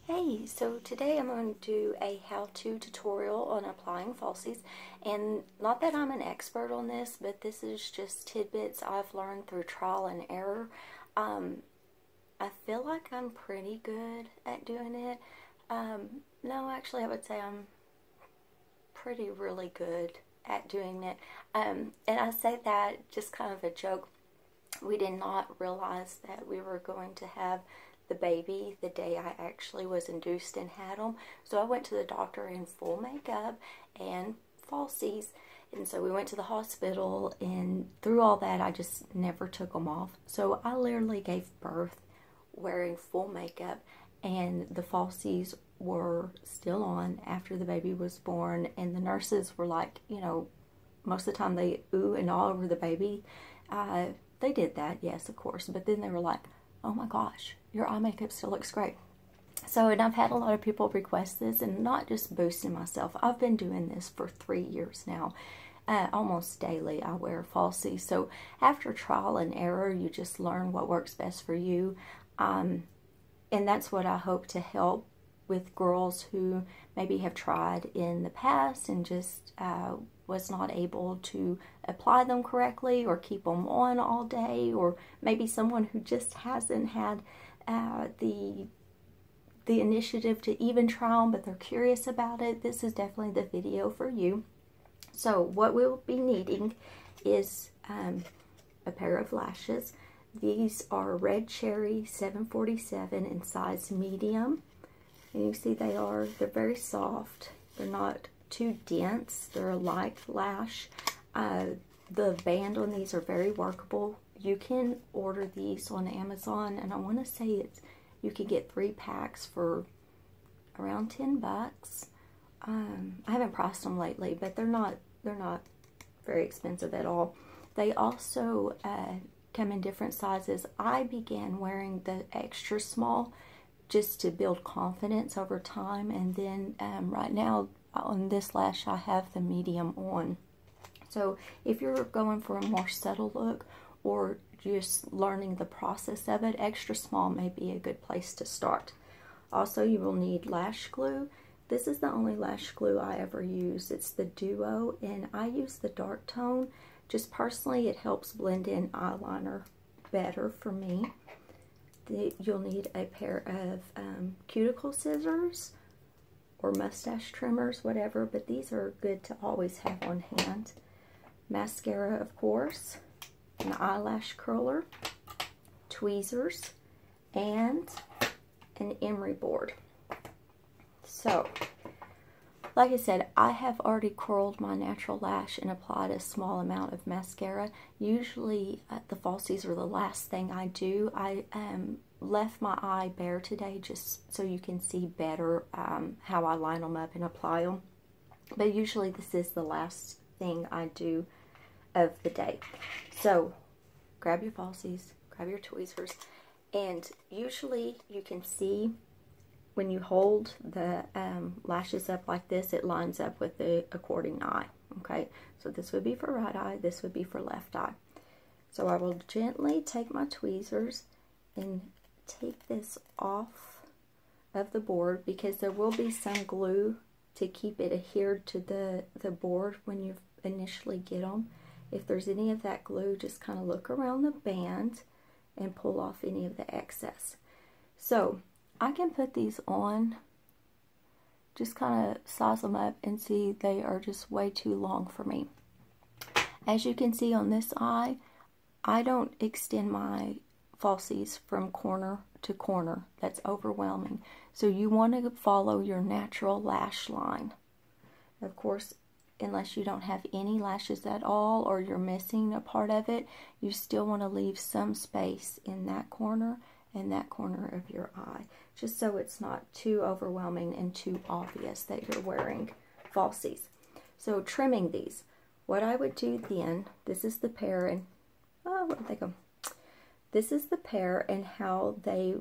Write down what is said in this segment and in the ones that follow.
Hey, so today I'm going to do a how-to tutorial on applying falsies, and not that I'm an expert on this, but this is just tidbits I've learned through trial and error. I feel like I'm pretty good at doing it. No, actually I would say I'm pretty really good at doing it. And I say that just kind of a joke. We did not realize that we were going to have the baby the day I actually was induced and had them. So I went to the doctor in full makeup and falsies. And so we went to the hospital, and through all that, I just never took them off. So I literally gave birth wearing full makeup, and the falsies were still on after the baby was born. And the nurses were like, you know, most of the time they ooh and all over the baby. They did that, yes, of course. But then they were like, oh my gosh, your eye makeup still looks great. So, and I've had a lot of people request this, and not just boosting myself. I've been doing this for 3 years now. Almost daily I wear falsies. So after trial and error, you just learn what works best for you. And that's what I hope to help with girls who maybe have tried in the past and just was not able to apply them correctly or keep them on all day, or maybe someone who just hasn't had the initiative to even try them, but they're curious about it. This is definitely the video for you. So what we'll be needing is a pair of lashes. These are Red Cherry 747 in size medium. And you see they're very soft. They're not too dense. They're a light lash. The band on these are very workable. You can order these on Amazon, and I want to say you could get 3 packs for around 10 bucks. I haven't priced them lately, but they're not very expensive at all. They also come in different sizes. I began wearing the extra small just to build confidence over time, and then right now on this lash I have the medium on. So if you're going for a more subtle look or just learning the process of it, extra small may be a good place to start. Also, you will need lash glue. This is the only lash glue I ever use. It's the Duo, and I use the dark tone. Just personally, it helps blend in eyeliner better for me. You'll need a pair of cuticle scissors or mustache trimmers, whatever, but these are good to always have on hand. Mascara, of course, an eyelash curler, tweezers, and an emery board. So, like I said, I have already curled my natural lash and applied a small amount of mascara. Usually, the falsies are the last thing I do. I left my eye bare today just so you can see better how I line them up and apply them. But usually, this is the last thing I do of the day. So, grab your falsies, grab your tweezers, and usually you can see when you hold the lashes up like this, it lines up with the according eye, okay? So this would be for right eye, this would be for left eye. So I will gently take my tweezers and take this off of the board, because there will be some glue to keep it adhered to the board when you initially get them. If there's any of that glue, just kind of look around the band and pull off any of the excess. So I can put these on, just kind of size them up and see they are just way too long for me. As you can see on this eye, I don't extend my falsies from corner to corner. That's overwhelming. So you want to follow your natural lash line. Of course, unless you don't have any lashes at all or you're missing a part of it, you still want to leave some space in that corner and that corner of your eye, just so it's not too overwhelming and too obvious that you're wearing falsies. So trimming these, what I would do then, this is the pair, and where did they go? This is the pair and how they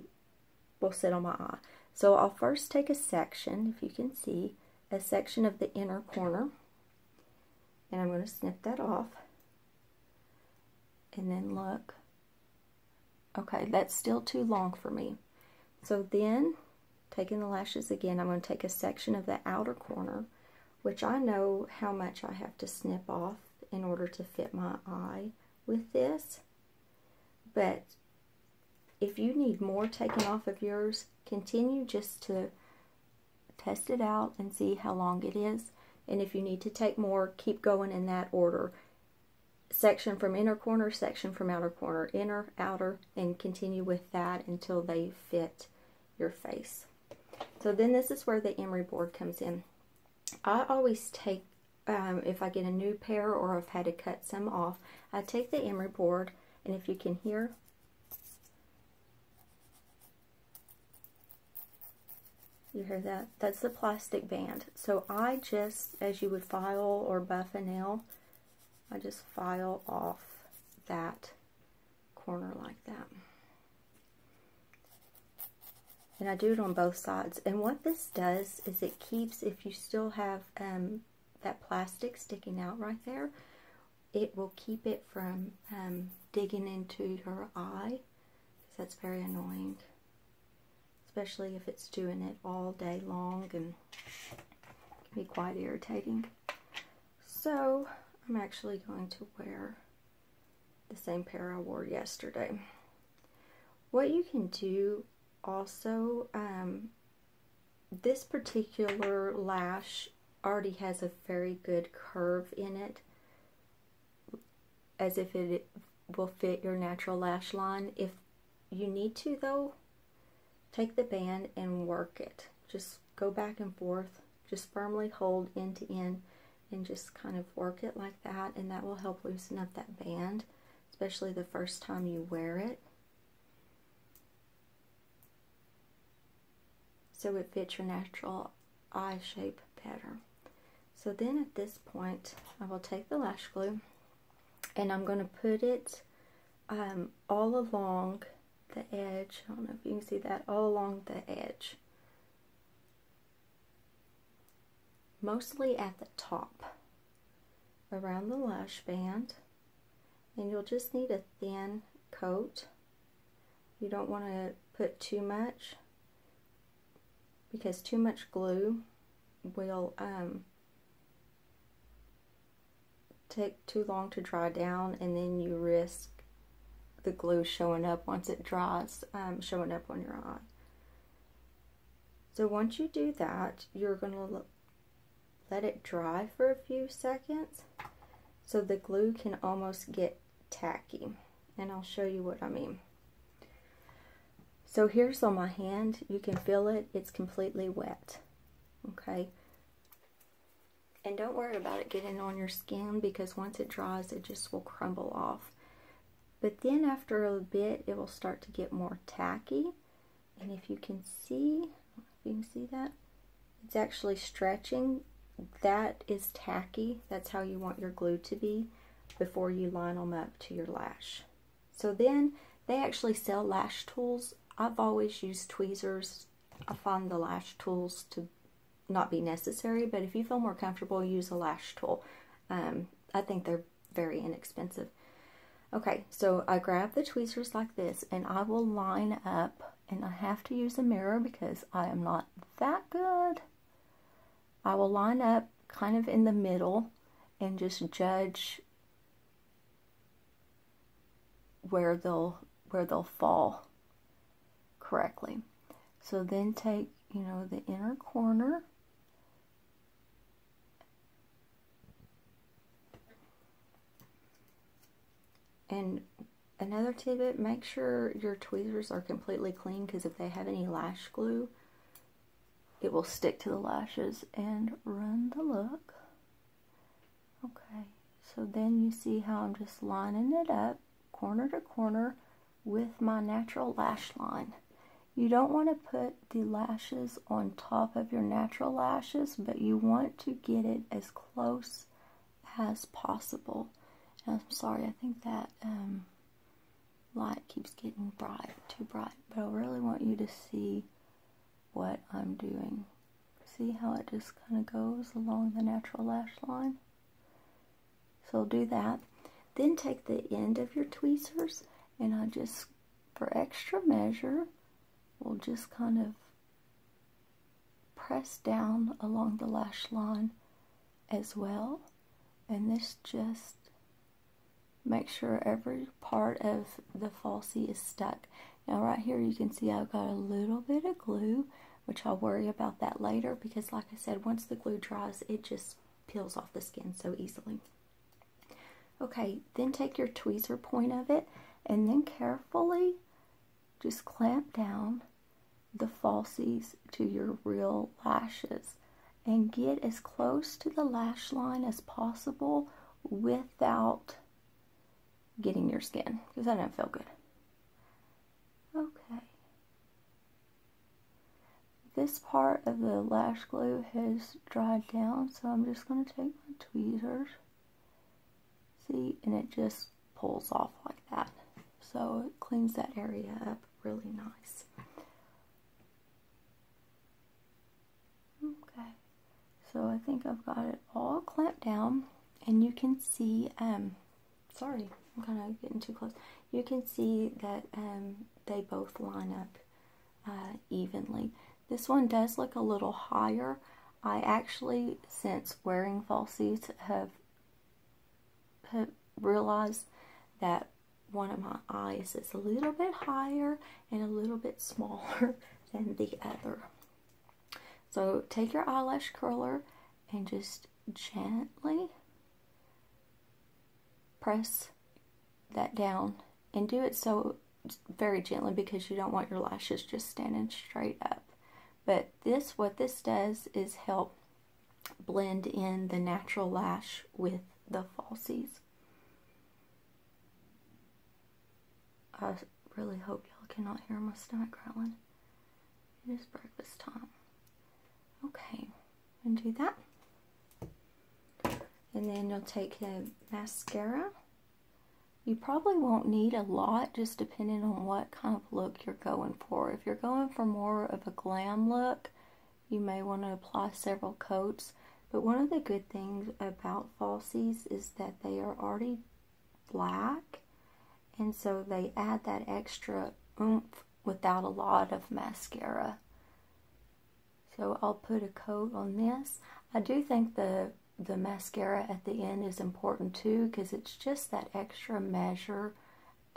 will sit on my eye. So I'll first take a section, if you can see, a section of the inner corner, and I'm going to snip that off, and then look. Okay, that's still too long for me. So then taking the lashes again, I'm going to take a section of the outer corner, which I know how much I have to snip off in order to fit my eye with this. But if you need more taken off of yours, continue just to test it out and see how long it is. And if you need to take more, keep going in that order. Section from inner corner, section from outer corner, inner, outer, and continue with that until they fit your face. So then this is where the emery board comes in. I always take, if I get a new pair or I've had to cut some off, I take the emery board, and if you can hear, you hear that? That's the plastic band. So I just, as you would file or buff a nail, I just file off that corner like that. And I do it on both sides. And what this does is it keeps, if you still have that plastic sticking out right there, it will keep it from digging into your eye, because that's very annoying. Especially if it's doing it all day long, and it can be quite irritating. So I'm actually going to wear the same pair I wore yesterday. What you can do also, this particular lash already has a very good curve in it, as if it will fit your natural lash line. If you need to though, take the band and work it. Just go back and forth, just firmly hold end to end and just kind of work it like that, and that will help loosen up that band, especially the first time you wear it. So it fits your natural eye shape better. So then at this point, I will take the lash glue and I'm going to put it all along the edge. I don't know if you can see that, all along the edge. Mostly at the top, around the lash band. And you'll just need a thin coat. You don't want to put too much, because too much glue will take too long to dry down, and then you risk the glue showing up once it dries, showing up on your eye. So once you do that, you're going to let it dry for a few seconds so the glue can almost get tacky, and I'll show you what I mean. So here's on my hand, you can feel it, it's completely wet, okay? And don't worry about it getting on your skin, because once it dries, it just will crumble off. But then after a bit, it will start to get more tacky, and if you can see, that, it's actually stretching. That is tacky. That's how you want your glue to be before you line them up to your lash. So then, they actually sell lash tools. I've always used tweezers. I find the lash tools to not be necessary, but if you feel more comfortable, use a lash tool. I think they're very inexpensive. Okay, so I grab the tweezers like this, and I will line up, and I have to use a mirror because I am not that good. I will line up kind of in the middle and just judge where they'll fall correctly. So then take, the inner corner and another tidbit, make sure your tweezers are completely clean, because if they have any lash glue, it will stick to the lashes and ruin the look. Okay, so then you see how I'm just lining it up corner to corner with my natural lash line. You don't want to put the lashes on top of your natural lashes, but you want to get it as close as possible. And I'm sorry, I think that light keeps getting too bright, but I really want you to see what I'm doing. See how it just kind of goes along the natural lash line? So do that. Then take the end of your tweezers, and I just, for extra measure, will just kind of press down along the lash line as well. And this just makes sure every part of the falsie is stuck. Now right here you can see I've got a little bit of glue, which I'll worry about that later because like I said, once the glue dries, it just peels off the skin so easily. Okay, then take your tweezer point of it and then carefully just clamp down the falsies to your real lashes and get as close to the lash line as possible without getting your skin, because that doesn't feel good. Okay. This part of the lash glue has dried down, so I'm just going to take my tweezers. See, and it just pulls off like that. So it cleans that area up really nice. Okay. So I think I've got it all clamped down, and you can see, sorry, I'm kind of getting too close. You can see that they both line up evenly. This one does look a little higher. I actually, since wearing falsies, have realized that one of my eyes is a little bit higher and a little bit smaller than the other. So take your eyelash curler and just gently press that down, and do it so very gently because you don't want your lashes just standing straight up. But what this does is help blend in the natural lash with the falsies. I really hope y'all cannot hear my stomach growling. It is breakfast time. Okay, and do that. And then you'll take the mascara. You probably won't need a lot, just depending on what kind of look you're going for. If you're going for more of a glam look, you may want to apply several coats. But one of the good things about falsies is that they are already black, and so they add that extra oomph without a lot of mascara. So I'll put a coat on this. I do think the mascara at the end is important too, because it's just that extra measure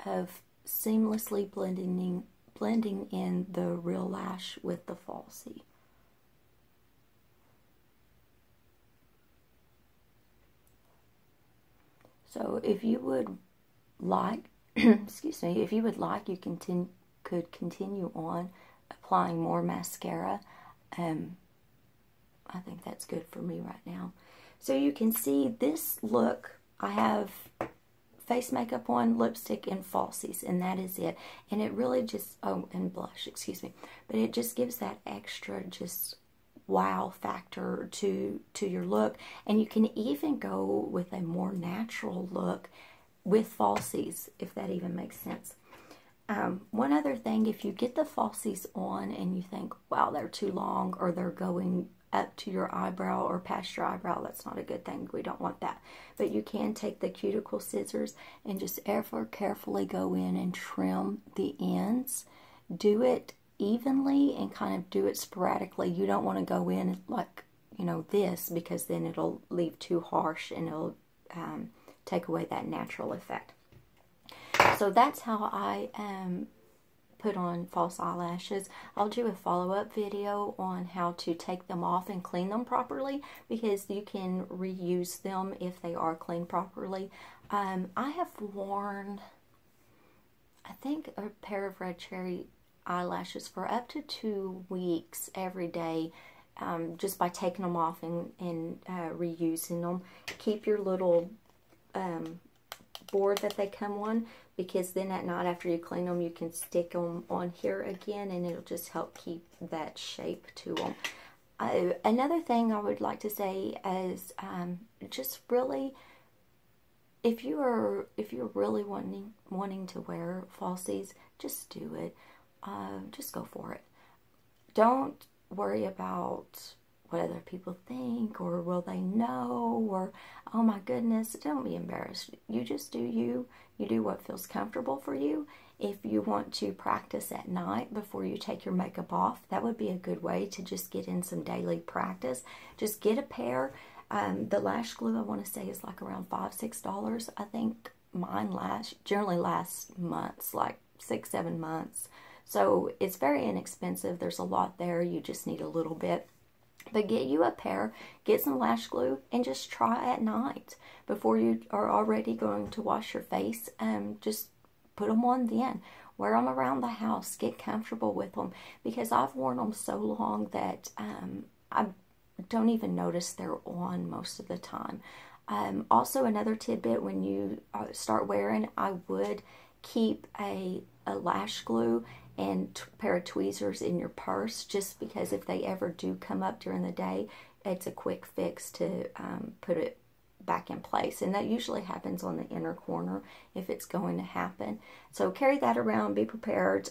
of seamlessly blending in the real lash with the falsie. So if you would like, excuse me, if you would like, you could continue on applying more mascara. I think that's good for me right now. So you can see this look, I have face makeup on, lipstick, and falsies, and that is it. And it really just, oh, and blush, excuse me. But it just gives that extra just wow factor to your look. And you can even go with a more natural look with falsies, if that even makes sense. One other thing, if you get the falsies on and you think, wow, they're too long, or they're going up to your eyebrow or past your eyebrow, that's not a good thing. We don't want that. But you can take the cuticle scissors and just ever carefully go in and trim the ends. Do it evenly and kind of do it sporadically. You don't want to go in like, you know, this, because then it'll leave too harsh and it'll take away that natural effect. So that's how I put on false eyelashes. I'll do a follow-up video on how to take them off and clean them properly, because you can reuse them if they are cleaned properly. I have worn, I think, a pair of red cherry eyelashes for up to 2 weeks every day, just by taking them off and reusing them. Keep your little board that they come on, because then at night after you clean them, you can stick them on here again, and it'll just help keep that shape to them. Another thing I would like to say is just really, if you're really wanting to wear falsies, just do it. Just go for it. Don't worry about what other people think, or will they know, or oh my goodness. Don't be embarrassed. You just do you. You do what feels comfortable for you, If you want to practice at night before you take your makeup off, that would be a good way to just get in some daily practice. Just get a pair. The lash glue, I want to say, is like around $5, $6. I think mine generally lasts months, like 6, 7 months. So it's very inexpensive. There's a lot there. You just need a little bit. But get you a pair, get some lash glue, and just try at night before you are already going to wash your face. Just put them on then. Wear them around the house. Get comfortable with them, because I've worn them so long that I don't even notice they're on most of the time. Also, another tidbit, when you start wearing, I would keep a lash glue and a pair of tweezers in your purse, just because if they ever do come up during the day, it's a quick fix to put it back in place. And that usually happens on the inner corner if it's going to happen. So carry that around, be prepared,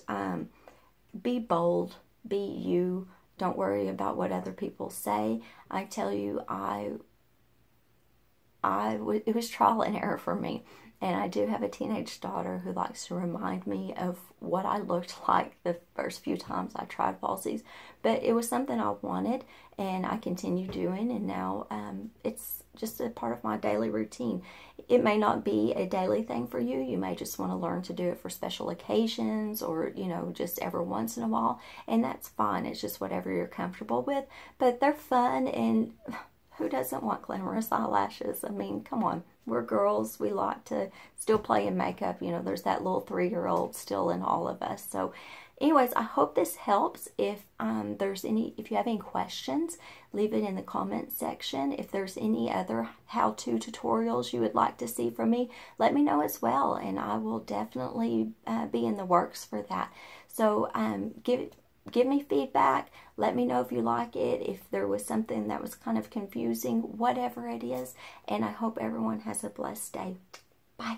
be bold, be you. Don't worry about what other people say. I tell you, it was trial and error for me. And I do have a teenage daughter who likes to remind me of what I looked like the first few times I tried Falsies. But it was something I wanted, and I continue doing, and now it's just a part of my daily routine. It may not be a daily thing for you. You may just want to learn to do it for special occasions, or, you know, just every once in a while. And that's fine. It's just whatever you're comfortable with. But they're fun, and who doesn't want glamorous eyelashes? I mean, come on. We're girls. We like to still play in makeup. You know, there's that little 3-year-old still in all of us. So anyways, I hope this helps. If if you have any questions, leave it in the comment section. If there's any other how-to tutorials you would like to see from me, let me know as well, and I will definitely be in the works for that. So give me feedback. Let me know if you like it, if there was something that was kind of confusing, whatever it is. And I hope everyone has a blessed day. Bye.